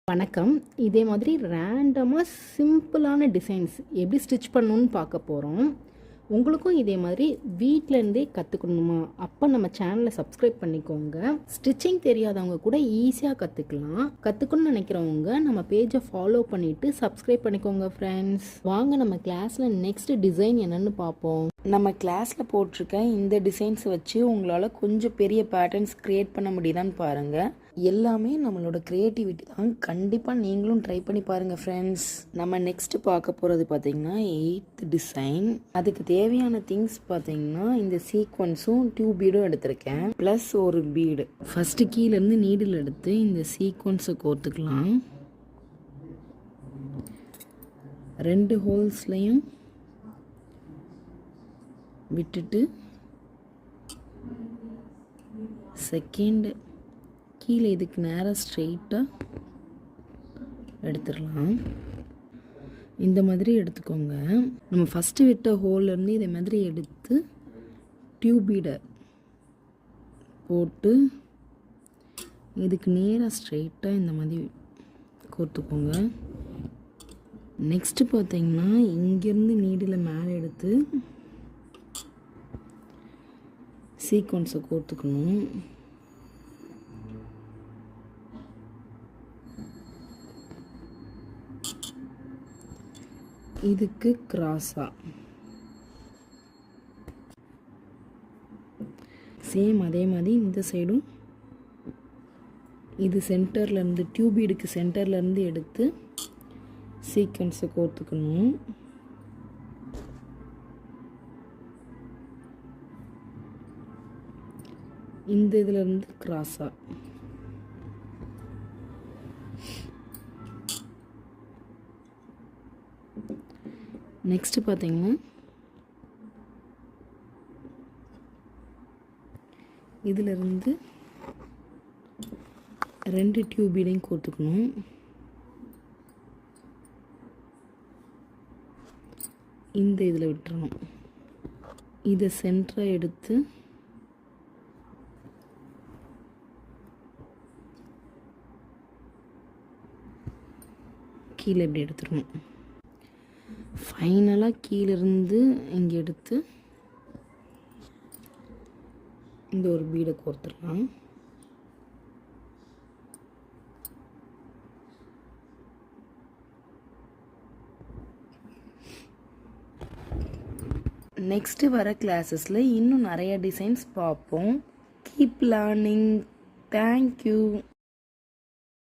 வணக்கம். இதே மாதிரி ரேண்டமாக சிம்பிளான டிசைன்ஸ் எப்படி ஸ்டிச் பண்ணணுன்னு பார்க்க போகிறோம். உங்களுக்கும் இதே மாதிரி வீட்டிலேருந்தே கற்றுக்கணுமா? அப்போ நம்ம சேனலை சப்ஸ்கிரைப் பண்ணிக்கோங்க. ஸ்டிச்சிங் தெரியாதவங்க கூட ஈஸியாக கற்றுக்கலாம். கற்றுக்கணும்னு நினைக்கிறவங்க நம்ம பேஜை ஃபாலோ பண்ணிவிட்டு சப்ஸ்கிரைப் பண்ணிக்கோங்க ஃப்ரெண்ட்ஸ். வாங்க நம்ம கிளாஸில் நெக்ஸ்ட் டிசைன் என்னென்னு பார்ப்போம். நம்ம கிளாஸில் போட்டிருக்க இந்த டிசைன்ஸ் வச்சு உங்களால் கொஞ்சம் பெரிய பேட்டர்ன்ஸ் க்ரியேட் பண்ண முடியுதான்னு பாருங்கள். எல்லாமே நம்மளோட க்ரியேட்டிவிட்டி தான். கண்டிப்பாக நீங்களும் ட்ரை பண்ணி பாருங்கள் ஃப்ரெண்ட்ஸ். நம்ம நெக்ஸ்ட்டு பார்க்க போகிறது பார்த்திங்கன்னா 8th டிசைன். அதுக்கு தேவையான திங்ஸ் பார்த்திங்கன்னா இந்த சீக்வன்ஸும் டியூப் பீடும் எடுத்திருக்கேன், ப்ளஸ் ஒரு பீடு. ஃபஸ்ட்டு கீழேருந்து நீடில் எடுத்து இந்த சீக்வன்ஸை கோர்த்துக்கலாம். 2 ஹோல்ஸ்லையும் விட்டுட்டு செகண்ட் கீழே இதுக்கு நேராக ஸ்ட்ரெயிட்டாக எடுத்துடலாம். இந்த மாதிரி எடுத்துக்கோங்க. நம்ம ஃபஸ்ட்டு விட்ட ஹோல்லேருந்து இதே மாதிரி எடுத்து டியூப் பீடை போட்டு இதுக்கு நேராக ஸ்ட்ரெயிட்டாக இந்த மாதிரி கோர்த்துக்கோங்க. நெக்ஸ்ட்டு பார்த்தீங்கன்னா இங்கேருந்து நீடில் மேலே எடுத்து சீக்வன்ஸை கோர்த்துக்கணும். இதுக்கு கிராஸாக சேம் அதே மாதிரி இந்த சைடும் இது சென்டர்லேருந்து டியூப் பீடுக்கு சென்டர்லேருந்து எடுத்து சீக்வன்ஸை கோர்த்துக்கணும். இந்த இதிலேருந்து கிராஸாக நெக்ஸ்ட்டு பார்த்தீங்கன்னா இதிலிருந்து 2 டியூப் பீடையும் கோர்த்துக்கணும். இந்த இதில் விட்டுறணும். இதை சென்டராக எடுத்து கீழே இப்படி எடுத்துடணும். ஃபைனலாக கீழேருந்து இங்கே எடுத்து இந்த ஒரு பீடை கோர்த்துடலாம். நெக்ஸ்ட்டு வர கிளாஸஸில் இன்னும் நிறைய டிசைன்ஸ் பார்ப்போம். Keep learning. தேங்க்யூ.